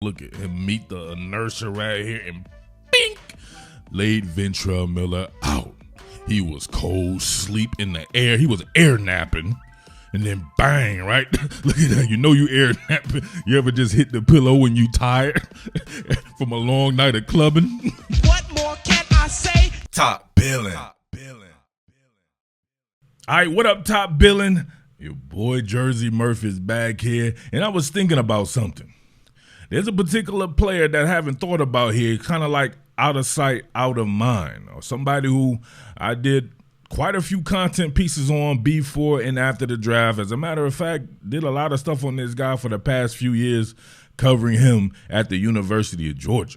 Look at him meet the inertia right here and bink, laid Ventrell Miller out. He was cold, sleep in the air. He was air napping. And then bang, right? Look at that. You know you air napping. You ever just hit the pillow when you tired from a long night of clubbing? What more can I say? Top Billin. All right, what up, Top Billin? Your boy Jersey Murphy is back here. And I was thinking about something. There's a particular player that I haven't thought about here, kind of like out of sight, out of mind, or somebody who I did quite a few content pieces on before and after the draft. As a matter of fact, did a lot of stuff on this guy for the past few years, covering him at the University of Georgia.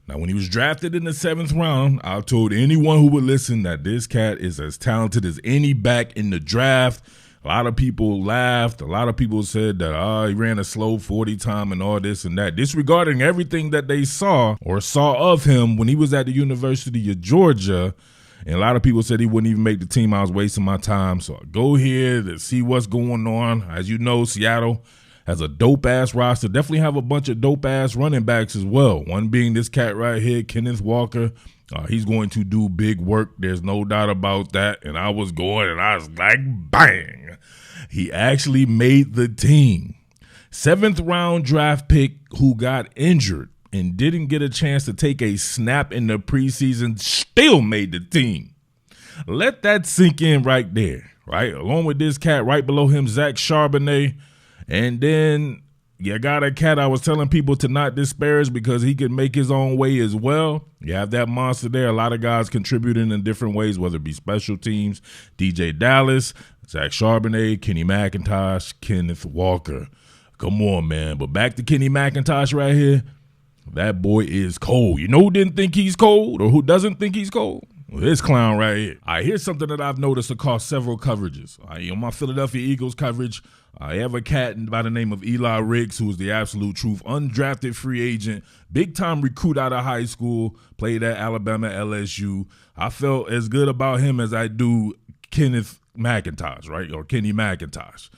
Now, when he was drafted in the 7th round, I told anyone who would listen that this cat is as talented as any back in the draft. A lot of people laughed. A lot of people said that he ran a slow 40 time and all this and that, disregarding everything that they saw of him when he was at the University of Georgia. And a lot of people said he wouldn't even make the team. I was wasting my time. So I go here to see what's going on. As you know, Seattle has a dope-ass roster. Definitely have a bunch of dope-ass running backs as well. One being this cat right here, Kenneth Walker. He's going to do big work. There's no doubt about that. And I was going and I was like, bang. He actually made the team. 7th round draft pick who got injured and didn't get a chance to take a snap in the preseason, still made the team. Let that sink in right there, right? Along with this cat right below him, Zach Charbonnet. And then you got a cat I was telling people to not disparage because he could make his own way as well. You have that monster there. A lot of guys contributing in different ways, whether it be special teams, DJ Dallas, Zach Charbonnet, Kenny McIntosh, Kenneth Walker. Come on, man. But back to Kenny McIntosh right here. That boy is cold. You know who didn't think he's cold or who doesn't think he's cold? Well, this clown right here. All right, here's something that I've noticed across several coverages. All right, on my Philadelphia Eagles coverage, I have a cat by the name of Eli Riggs, who is the absolute truth, undrafted free agent, big-time recruit out of high school, played at Alabama, LSU. I felt as good about him as I do Kenneth McIntosh, right, or Kenny McIntosh.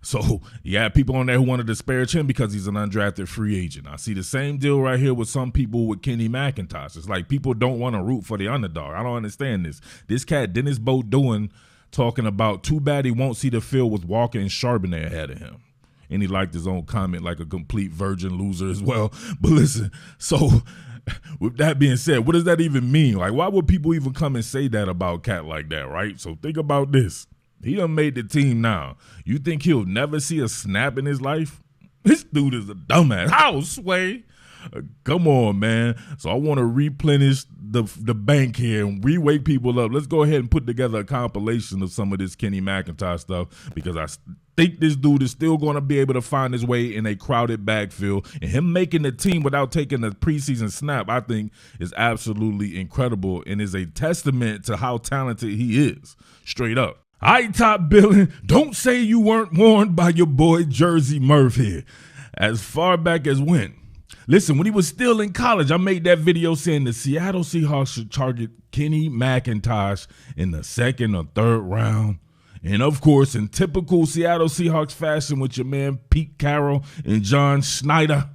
So you have people on there who want to disparage him because he's an undrafted free agent. I see the same deal right here with some people with Kenny McIntosh. It's like people don't want to root for the underdog. I don't understand this. This cat, Dennis Bowdoin, talking about too bad he won't see the field with Walker and Charbonnet ahead of him. And he liked his own comment like a complete virgin loser as well. But listen, so with that being said, what does that even mean? Like, why would people even come and say that about cat like that, right? So think about this. He done made the team now. You think he'll never see a snap in his life? This dude is a dumbass. How, Sway? Come on, man. So I want to replenish the bank here and re-wake people up. Let's go ahead and put together a compilation of some of this Kenny McIntosh stuff because I think this dude is still going to be able to find his way in a crowded backfield. And him making the team without taking a preseason snap, I think, is absolutely incredible and is a testament to how talented he is, straight up. All right, Top Billin, don't say you weren't warned by your boy Jersey Murph here. As far back as when? Listen, when he was still in college, I made that video saying the Seattle Seahawks should target Kenny McIntosh in the 2nd or 3rd round. And, of course, in typical Seattle Seahawks fashion with your man Pete Carroll and John Schneider,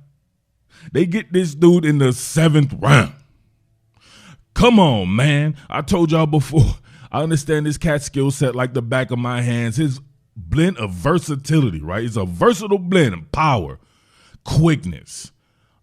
they get this dude in the 7th round. Come on, man. I told y'all before. I understand this cat's skill set like the back of my hands. His blend of versatility, right? It's a versatile blend of power, quickness,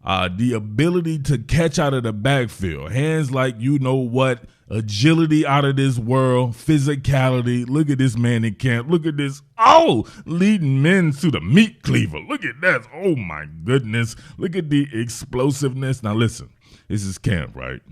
the ability to catch out of the backfield, hands like you know what, agility out of this world, physicality. Look at this man in camp. Look at this. Oh, leading men to the meat cleaver. Look at that. Oh, my goodness. Look at the explosiveness. Now, listen, this is camp, right?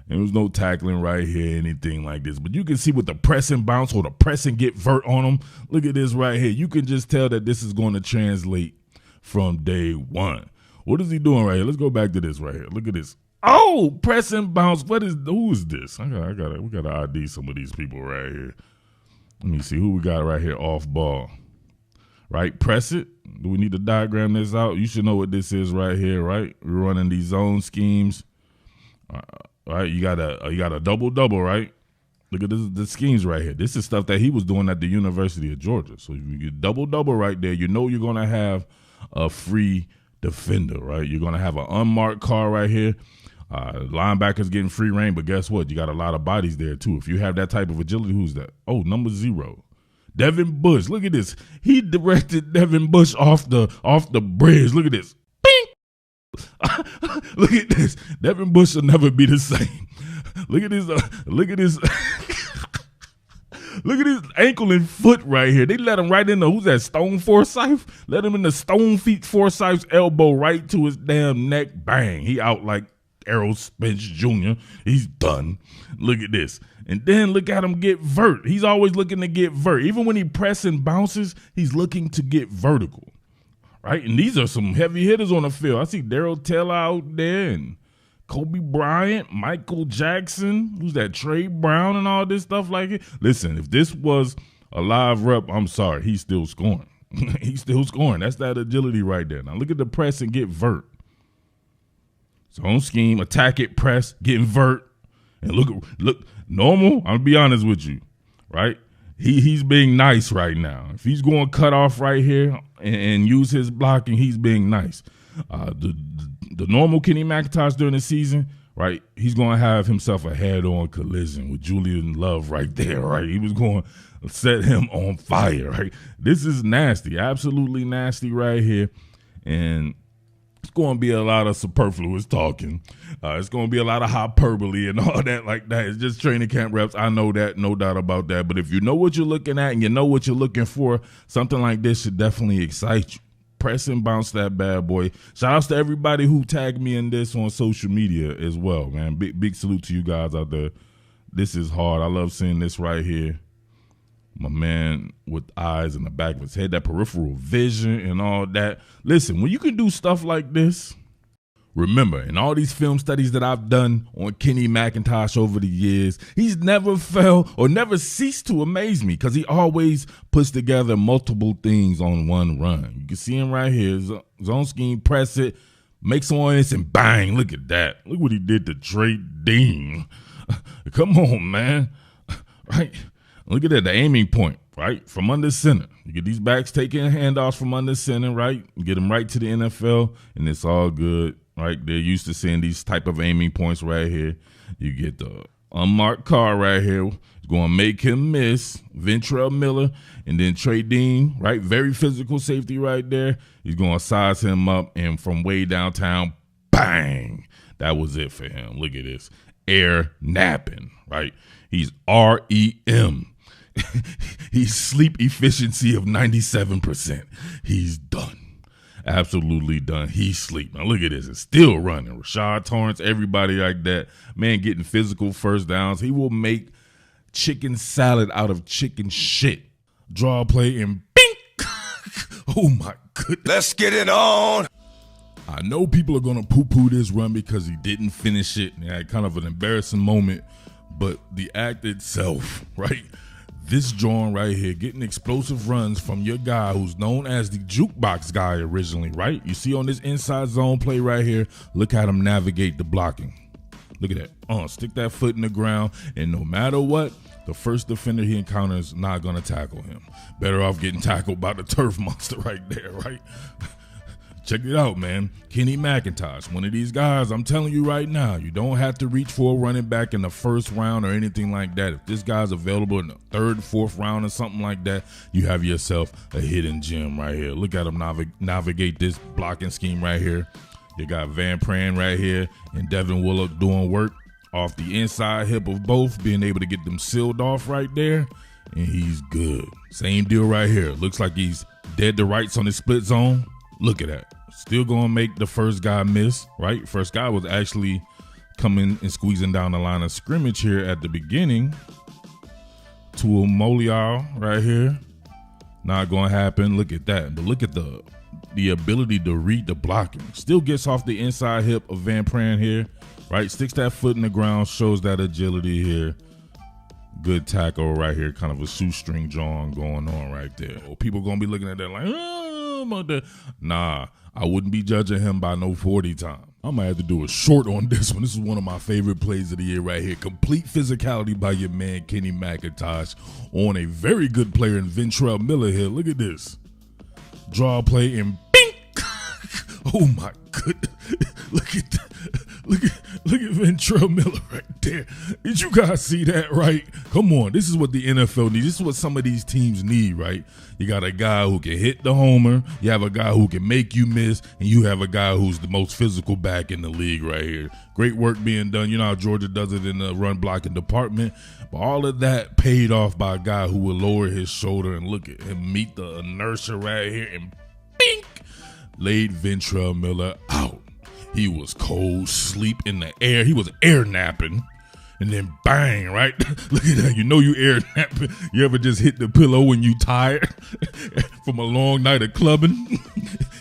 There was no tackling right here, anything like this. But you can see with the press and bounce or the press and get vert on him. Look at this right here. You can just tell that this is going to translate from day one. What is he doing right here? Let's go back to this right here. Look at this. Oh, press and bounce. Who is this? We gotta ID some of these people right here. Let me see who we got right here off ball. Right, press it. Do we need to diagram this out? You should know what this is right here, right? We're running these zone schemes. All right, you got a double, right? Look at the schemes right here. This is stuff that he was doing at the University of Georgia. So if you get double right there, you know you're going to have a free defender, right? You're going to have an unmarked car right here. Linebackers getting free reign, but guess what? You got a lot of bodies there too. If you have that type of agility, who's that? Oh, number 0. Devin Bush. Look at this. He directed Devin Bush off the bridge. Look at this. Bing! Look at this. Devin Bush will never be the same. Look at this. Look at this. Look at his ankle and foot right here. They let him right in the, who's that, Stone Forsythe? Let him in the Stone Feet Forsythe's elbow right to his damn neck. Bang. He out like Errol Spence Jr. He's done. Look at this. And then look at him get vert. He's always looking to get vert. Even when he presses and bounces, he's looking to get vertical. Right? And these are some heavy hitters on the field. I see Darryl Taylor out there and Kobe Bryant, Michael Jackson, who's that, Trey Brown and all this stuff like it. Listen, if this was a live rep, I'm sorry, he's still scoring. He's still scoring. That's that agility right there. Now look at the press and get vert. Zone scheme, attack it, press, get invert. And look, normal, I'm going to be honest with you, right? He's being nice right now. If he's going to cut off right here and use his blocking, he's being nice. The normal Kenny McIntosh during the season, right, he's going to have himself a head-on collision with Julian Love right there, right? He was going to set him on fire, right? This is nasty, absolutely nasty right here. And it's going to be a lot of superfluous talking. It's going to be a lot of hyperbole and all that like that. It's just training camp reps. I know that, no doubt about that. But if you know what you're looking at and you know what you're looking for, something like this should definitely excite you. Press and bounce that bad boy. Shout outs to everybody who tagged me in this on social media as well, man. Big salute to you guys out there. This is hard. I love seeing this right here. My man with eyes in the back of his head, that peripheral vision and all that. Listen, when you can do stuff like this, remember, in all these film studies that I've done on Kenny McIntosh over the years, he's never fell or never ceased to amaze me because he always puts together multiple things on one run. You can see him right here. Zone scheme, press it, make someone miss, and bang, look at that. Look what he did to Trey Dean. Come on, man. Right? Look at that, the aiming point, right? From under center. You get these backs taking handoffs from under center, right? You get them right to the NFL, and it's all good, right? They're used to seeing these type of aiming points right here. You get the unmarked car right here. It's going to make him miss. Ventrell Miller, and then Trey Dean, right? Very physical safety right there. He's going to size him up, and from way downtown, bang. That was it for him. Look at this. Air napping, right? He's REM. He's sleep efficiency of 97%. He's done. Absolutely done. He's sleep. Now look at this. It's still running. Rashad Torrance, everybody like that. Man getting physical first downs. He will make chicken salad out of chicken shit. Draw a play and bink. Oh my goodness. Let's get it on. I know people are going to poo-poo this run because he didn't finish it. He had kind of an embarrassing moment, but the act itself, right? This drawing right here, getting explosive runs from your guy who's known as the jukebox guy originally, right? You see on this inside zone play right here, look at him navigate the blocking. Look at that. Stick that foot in the ground, and no matter what, the first defender he encounters is not going to tackle him. Better off getting tackled by the turf monster right there, right? Check it out, man. Kenny McIntosh, one of these guys, I'm telling you right now, you don't have to reach for a running back in the first round or anything like that. If this guy's available in the third, fourth round or something like that, you have yourself a hidden gem right here. Look at him navigate this blocking scheme right here. You got Van Pran right here and Devin Willock doing work off the inside hip of both, being able to get them sealed off right there, and he's good. Same deal right here. Looks like he's dead to rights on his split zone. Look at that. Still going to make the first guy miss, right? First guy was actually coming and squeezing down the line of scrimmage here at the beginning. To a Moliar right here. Not going to happen. Look at that. But look at the ability to read the blocking. Still gets off the inside hip of Van Pran here, right? Sticks that foot in the ground, shows that agility here. Good tackle right here. Kind of a shoestring drawing going on right there. People going to be looking at that like, nah, I wouldn't be judging him by no 40 time. I'm going to have to do a short on this one. This is one of my favorite plays of the year right here. Complete physicality by your man, Kenny McIntosh, on a very good player in Ventrell Miller here. Look at this. Draw a play and bink. Oh my goodness. Look at Ventrell Miller right there. Did you guys see that, right? Come on. This is what the NFL needs. This is what some of these teams need, right? You got a guy who can hit the homer. You have a guy who can make you miss. And you have a guy who's the most physical back in the league right here. Great work being done. You know how Georgia does it in the run blocking department. But all of that paid off by a guy who will lower his shoulder and look at him meet the inertia right here and bink, laid Ventrell Miller out. He was cold, sleep in the air. He was air napping. And then bang, right? Look at that. You know you air napping. You ever just hit the pillow when you tired from a long night of clubbing?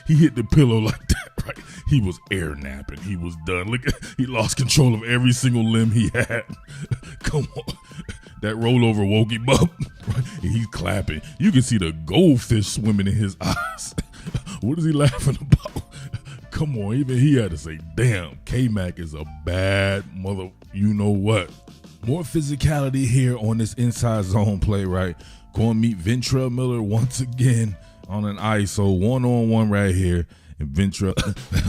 He hit the pillow like that, right? He was air napping. He was done. Look at, he lost control of every single limb he had. Come on. That rollover woke him up. Right? And he's clapping. You can see the goldfish swimming in his eyes. What is he laughing about? Come on, even he had to say, damn, K-Mac is a bad mother, you know what. More physicality here on this inside zone play, right? Go and meet Ventrell Miller once again on an ISO, one-on-one right here. And Ventrell,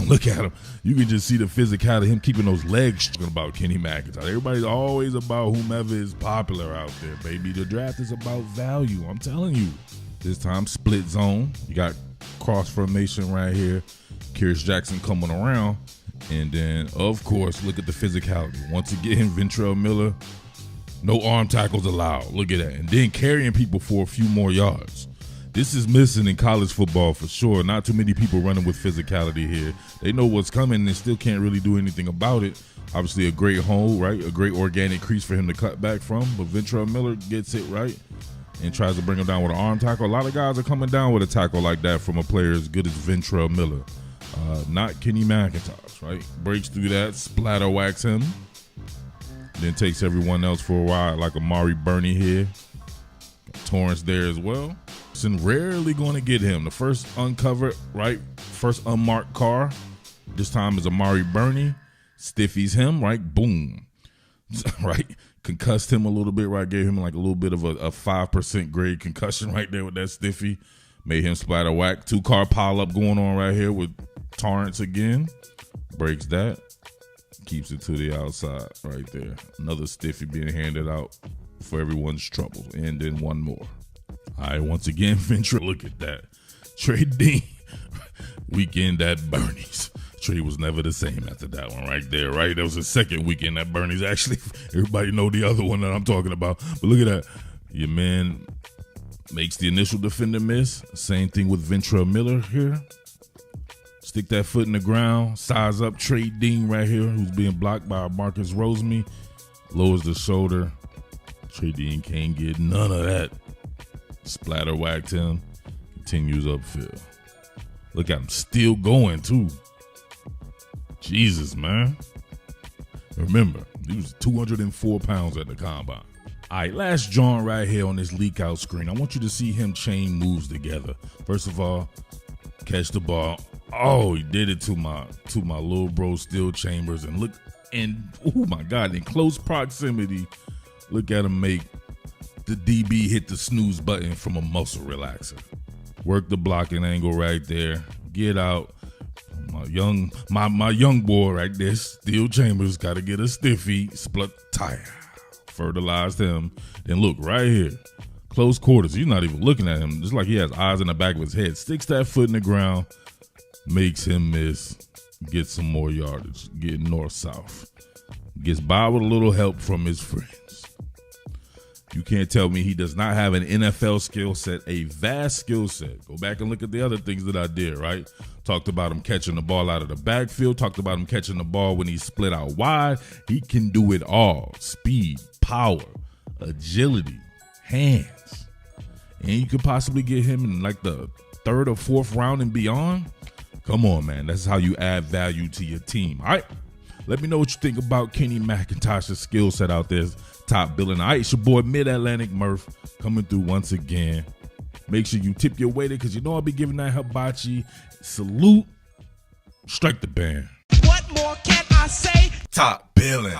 look at him. You can just see the physicality, him keeping those legs talking about Kenny McIntosh. Everybody's always about whomever is popular out there, baby. The draft is about value, I'm telling you. This time, split zone. You got cross formation right here. Kyrus Jackson coming around. And then, of course, look at the physicality. Once again, Ventrell Miller, no arm tackles allowed. Look at that. And then carrying people for a few more yards. This is missing in college football for sure. Not too many people running with physicality here. They know what's coming and still can't really do anything about it. Obviously, a great hole, right? A great organic crease for him to cut back from. But Ventrell Miller gets it right and tries to bring him down with an arm tackle. A lot of guys are coming down with a tackle like that from a player as good as Ventrell Miller. Not Kenny McIntosh, right? Breaks through that, splatter whacks him. Then takes everyone else for a ride like Amari Burney here. Got Torrance there as well. And rarely going to get him. The first uncovered, right? First unmarked car. This time is Amari Burney. Stiffies him, right? Boom. Right? Concussed him a little bit, right? Gave him like a little bit of a 5% grade concussion right there with that stiffy. Made him splatter whack. 2-car pile up going on right here with Torrance again. Breaks that. Keeps it to the outside right there. Another stiffy being handed out for everyone's trouble. And then one more. All right, once again, Ventrell, look at that. Trey Dean, weekend at Bernie's. Trey was never the same after that one right there, right? That was the second weekend at Bernie's. Actually, everybody know the other one that I'm talking about. But look at that. Your man makes the initial defender miss. Same thing with Ventrell Miller here. Stick that foot in the ground. Size up Trey Dean right here, who's being blocked by Marcus Rosemy. Lowers the shoulder. Trey Dean can't get none of that. Splatter whacked him. Continues upfield. Look at him still going too. Jesus, man. Remember, he was 204 pounds at the combine. All right, last John right here on this leak out screen. I want you to see him chain moves together. First of all, catch the ball. Oh, he did it to my little bro Steel Chambers. And look, and oh my God, in close proximity, look at him make the DB hit the snooze button from a muscle relaxer. Work the blocking angle right there. Get out. My young boy right there, Steel Chambers, got to get a stiffy, split tire. Fertilized him. Then look right here. Close quarters. You're not even looking at him. Just like he has eyes in the back of his head. Sticks that foot in the ground. Makes him miss. Gets some more yardage. Getting north-south. Gets by with a little help from his friends. You can't tell me he does not have an NFL skill set, a vast skill set. Go back and look at the other things that I did, right? Talked about him catching the ball out of the backfield. Talked about him catching the ball when he split out wide. He can do it all. Speed, power, agility, hands. And you could possibly get him in like the 3rd or 4th round and beyond. Come on, man. That's how you add value to your team. All right. Let me know what you think about Kenny McIntosh's skill set out there. Top Billin. All right, it's your boy Mid-Atlantic Murph coming through once again. Make sure you tip your waiter because you know I'll be giving that hibachi. Salute. Strike the band. What more can I say? Top Billin.